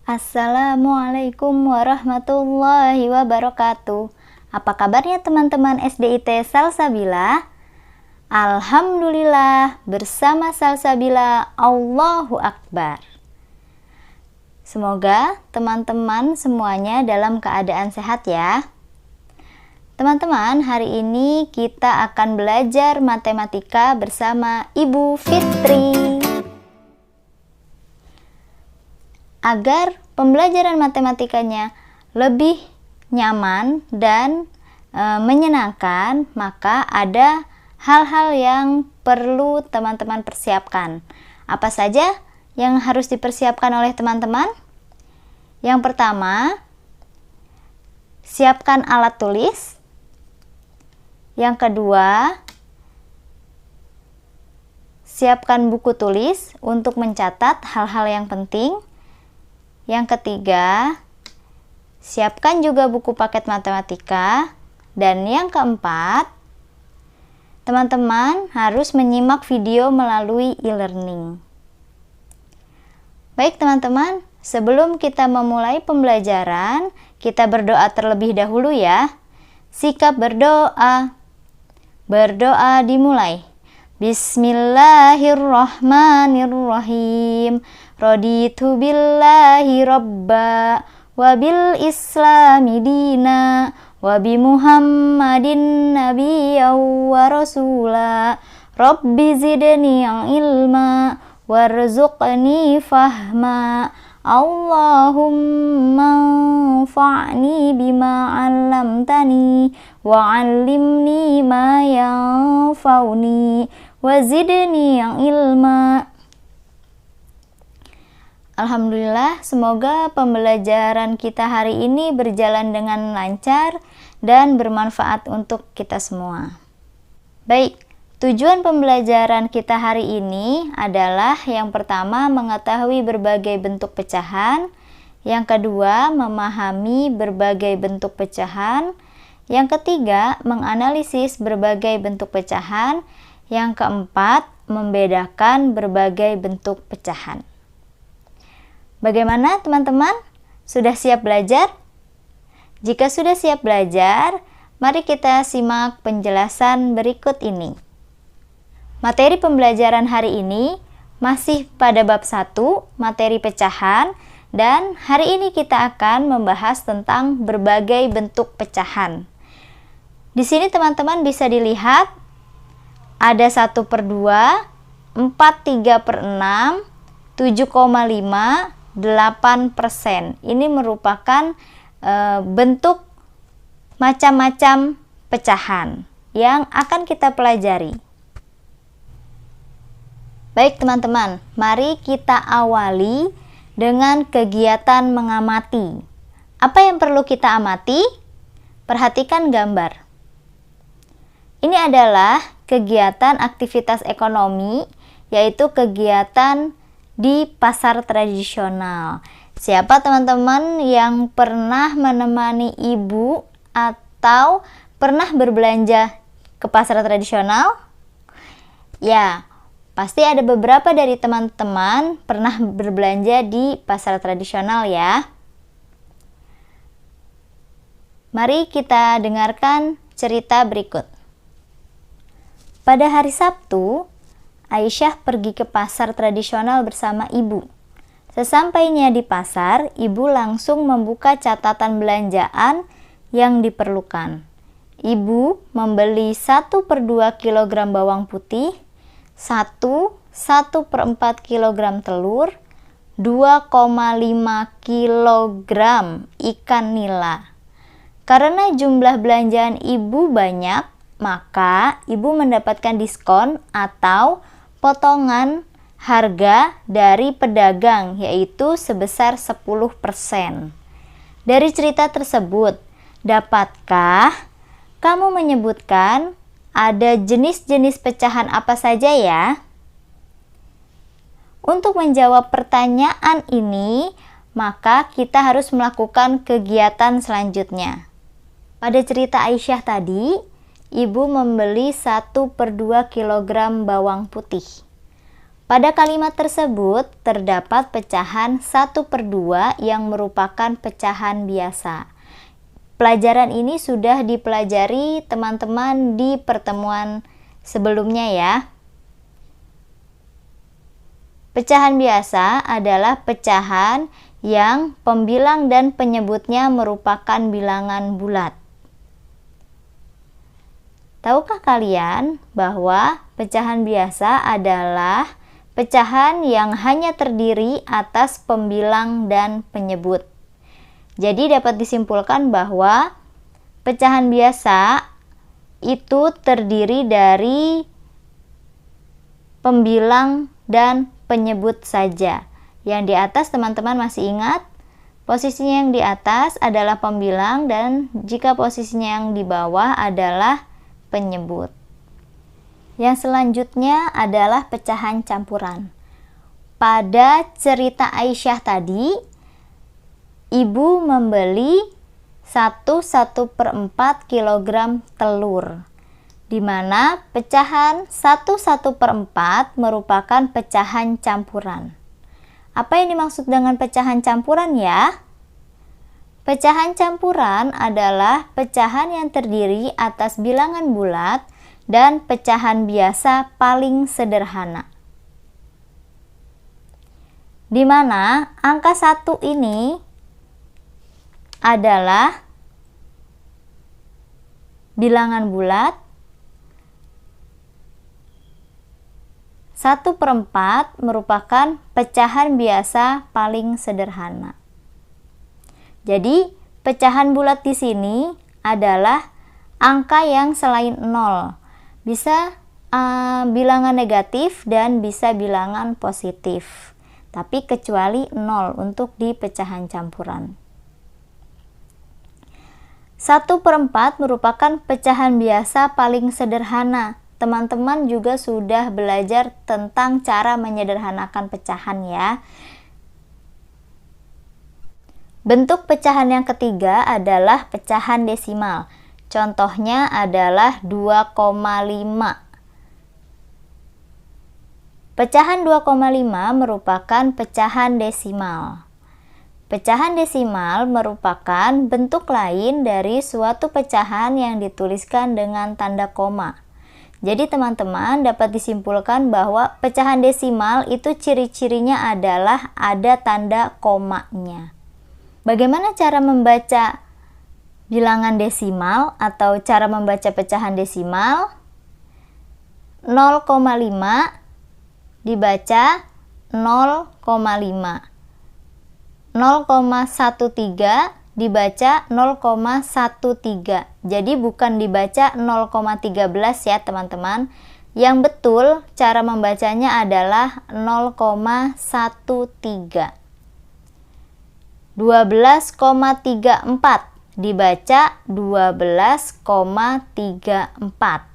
Assalamualaikum warahmatullahi wabarakatuh. Apa kabarnya teman-teman SDIT Salsabila? Alhamdulillah, bersama Salsabila, Allahu Akbar. Semoga teman-teman semuanya dalam keadaan sehat ya. Teman-teman, hari ini kita akan belajar matematika bersama Ibu Fitri. Agar pembelajaran matematikanya lebih nyaman dan menyenangkan, maka ada hal-hal yang perlu teman-teman persiapkan. Apa saja yang harus dipersiapkan oleh teman-teman? Yang pertama, siapkan alat tulis. Yang kedua, siapkan buku tulis untuk mencatat hal-hal yang penting. Yang ketiga, siapkan juga buku paket matematika. Dan yang keempat, teman-teman harus menyimak video melalui e-learning. Baik teman-teman, sebelum kita memulai pembelajaran, kita berdoa terlebih dahulu ya. Sikap berdoa. Berdoa dimulai. Bismillahirrahmanirrahim. Raditu billahi robba wa bil islami dina wa bi muhammadin nabiyya wa rasula. Rabbi zidni ilma warzuqni fahma. Allahumma anfa'ni bima 'allamtani wa 'allimni ma yanfa'uni wa zidni ilma. Alhamdulillah, semoga pembelajaran kita hari ini berjalan dengan lancar dan bermanfaat untuk kita semua. Baik, tujuan pembelajaran kita hari ini adalah yang pertama mengetahui berbagai bentuk pecahan, yang kedua memahami berbagai bentuk pecahan, yang ketiga menganalisis berbagai bentuk pecahan, yang keempat membedakan berbagai bentuk pecahan. Bagaimana teman-teman? Sudah siap belajar? Jika sudah siap belajar, mari kita simak penjelasan berikut ini. Materi pembelajaran hari ini masih pada bab 1, materi pecahan, dan hari ini kita akan membahas tentang berbagai bentuk pecahan. Di sini teman-teman bisa dilihat ada 1/2, 4/3/6, 7,5, 8%. Ini merupakan bentuk macam-macam pecahan yang akan kita pelajari. Baik teman-teman, mari kita awali dengan kegiatan mengamati. Apa yang perlu kita amati? Perhatikan gambar. Ini adalah kegiatan aktivitas ekonomi, yaitu kegiatan di pasar tradisional. Siapa teman-teman yang pernah menemani ibu atau pernah berbelanja ke pasar tradisional? Ya, pasti ada beberapa dari teman-teman pernah berbelanja di pasar tradisional ya. Mari kita dengarkan cerita berikut. Pada hari Sabtu, Aisyah pergi ke pasar tradisional bersama ibu. Sesampainya di pasar, ibu langsung membuka catatan belanjaan yang diperlukan. Ibu membeli 1/2 kg bawang putih, 1/4 kg telur, 2,5 kg ikan nila. Karena jumlah belanjaan ibu banyak, maka ibu mendapatkan diskon atau potongan harga dari pedagang, yaitu sebesar 10%. Dari cerita tersebut, dapatkah kamu menyebutkan ada jenis-jenis pecahan apa saja ya? Untuk menjawab pertanyaan ini, maka kita harus melakukan kegiatan selanjutnya. Pada cerita Aisyah tadi, ibu membeli 1/2 kg bawang putih. Pada kalimat tersebut terdapat pecahan 1/2 yang merupakan pecahan biasa. Pelajaran ini sudah dipelajari teman-teman di pertemuan sebelumnya ya. Pecahan biasa adalah pecahan yang pembilang dan penyebutnya merupakan bilangan bulat. Tahukah kalian bahwa pecahan biasa adalah pecahan yang hanya terdiri atas pembilang dan penyebut? Jadi dapat disimpulkan bahwa pecahan biasa itu terdiri dari pembilang dan penyebut saja. Yang di atas teman-teman masih ingat, posisinya yang di atas adalah pembilang dan jika posisinya yang di bawah adalah penyebut. Yang selanjutnya adalah pecahan campuran. Pada cerita Aisyah tadi, ibu membeli 1/4 kilogram telur, di mana pecahan 1/4 merupakan pecahan campuran. Apa yang dimaksud dengan pecahan campuran ya? Pecahan campuran adalah pecahan yang terdiri atas bilangan bulat dan pecahan biasa paling sederhana. Di mana angka 1 ini adalah bilangan bulat, 1/4 merupakan pecahan biasa paling sederhana. Jadi, pecahan bulat di sini adalah angka yang selain 0. Bisa bilangan negatif dan bisa bilangan positif. Tapi kecuali 0 untuk di pecahan campuran. 1/4 merupakan pecahan biasa paling sederhana. Teman-teman juga sudah belajar tentang cara menyederhanakan pecahan ya. Bentuk pecahan yang ketiga adalah pecahan desimal. Contohnya adalah 2,5. Pecahan 2,5 merupakan pecahan desimal. Pecahan desimal merupakan bentuk lain dari suatu pecahan yang dituliskan dengan tanda koma. Jadi teman-teman dapat disimpulkan bahwa pecahan desimal itu ciri-cirinya adalah ada tanda komanya. Bagaimana cara membaca bilangan desimal atau cara membaca pecahan desimal? 0,5 dibaca 0,5. 0,13 dibaca 0,13. Jadi bukan dibaca 0,13 ya teman-teman. Yang betul cara membacanya adalah 0,13. 12,34 dibaca 12,34.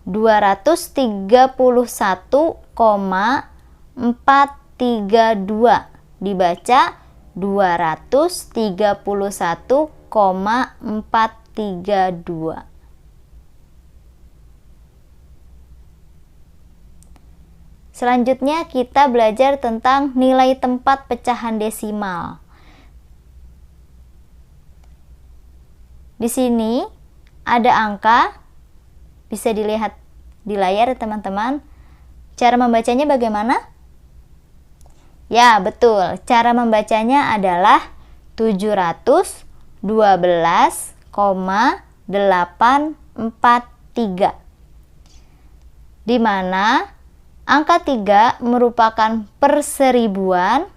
231,432 dibaca 231,432. Selanjutnya kita belajar tentang nilai tempat pecahan desimal. Di sini ada angka, bisa dilihat di layar teman-teman. Cara membacanya bagaimana? Ya, betul. Cara membacanya adalah 712,843. Di mana angka 3 merupakan perseribuan,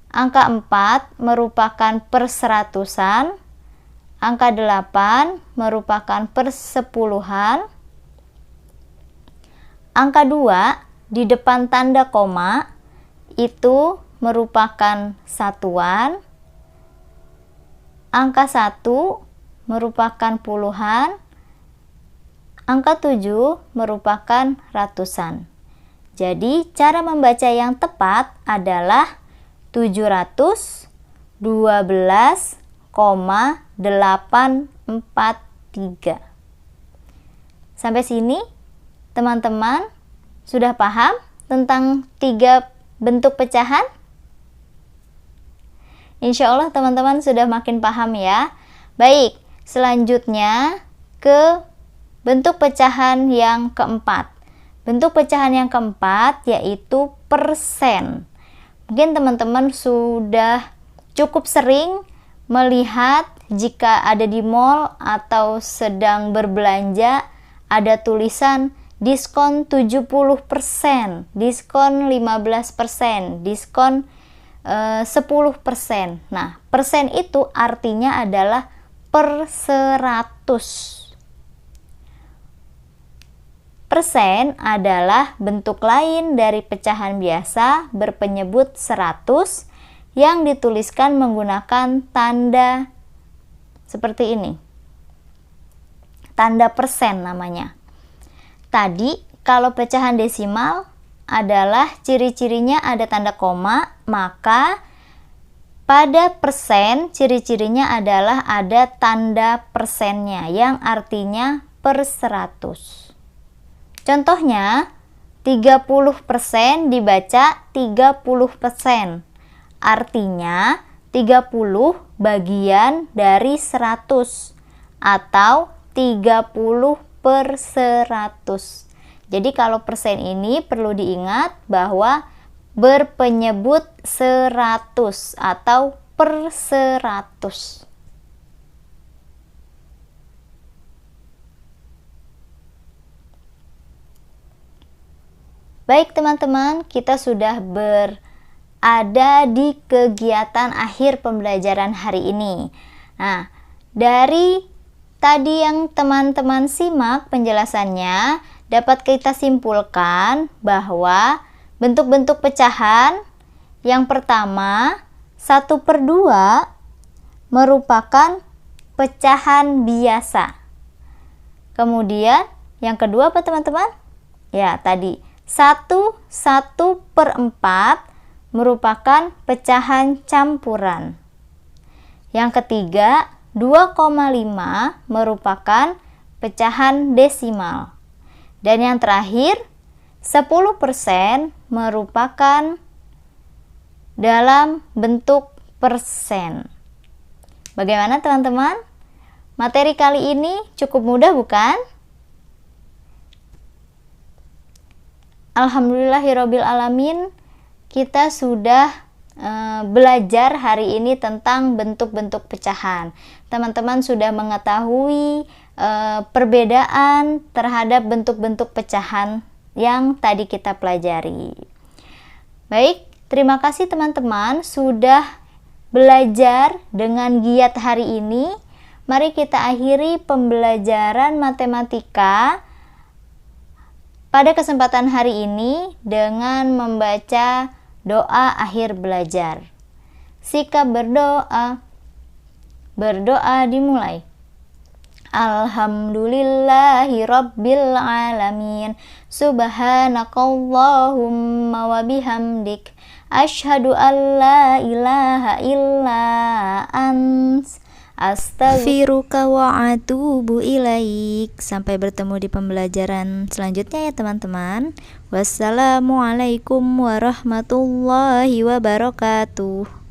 angka 4 merupakan perseratusan, angka 8 merupakan persepuluhan, angka 2 di depan tanda koma itu merupakan satuan, angka 1 merupakan puluhan, angka 7 merupakan ratusan. Jadi cara membaca yang tepat adalah 712,843. Sampai sini teman-teman Sudah paham tentang 3 bentuk pecahan? Insya Allah teman-teman sudah makin paham ya. Baik, selanjutnya ke bentuk pecahan yang keempat. Bentuk pecahan yang keempat yaitu persen. Mungkin teman-teman sudah cukup sering melihat jika ada di mall atau sedang berbelanja ada tulisan diskon 70%, diskon 15%, diskon 10%. Nah, persen itu artinya adalah per 100. Persen adalah bentuk lain dari pecahan biasa berpenyebut 100 yang dituliskan menggunakan tanda seperti ini. Tanda persen namanya. Tadi kalau pecahan desimal adalah ciri-cirinya ada tanda koma, maka pada persen ciri-cirinya adalah ada tanda persennya yang artinya per 100. Contohnya 30% dibaca 30%. Artinya 30 bagian dari 100 atau 30 per 100. Jadi kalau persen ini perlu diingat bahwa berpenyebut 100 atau per 100. Baik teman-teman, kita sudah berada di kegiatan akhir pembelajaran hari ini. Nah, dari tadi yang teman-teman simak penjelasannya, dapat kita simpulkan bahwa bentuk-bentuk pecahan yang pertama 1/2 merupakan pecahan biasa. Kemudian yang kedua apa teman-teman? Ya tadi 1/4 merupakan pecahan campuran. Yang ketiga 2,5 merupakan pecahan desimal. Dan yang terakhir 10% merupakan dalam bentuk persen. Bagaimana teman-teman? Materi kali ini cukup mudah bukan? Alhamdulillahirabbil alamin, kita sudah belajar hari ini tentang bentuk-bentuk pecahan. Teman-teman sudah mengetahui perbedaan terhadap bentuk-bentuk pecahan yang tadi kita pelajari. Baik, terima kasih teman-teman sudah belajar dengan giat hari ini. Mari kita akhiri pembelajaran matematika pada kesempatan hari ini dengan membaca doa akhir belajar. Sikap berdoa. Berdoa dimulai. Alhamdulillahi rabbil alamin. Subhanakallahumma wa bihamdik. Asyhadu an la ilaha illa ants. Astaghfiruka wa atubu ilaik. Sampai bertemu di pembelajaran selanjutnya ya teman-teman. Wassalamualaikum warahmatullahi wabarakatuh.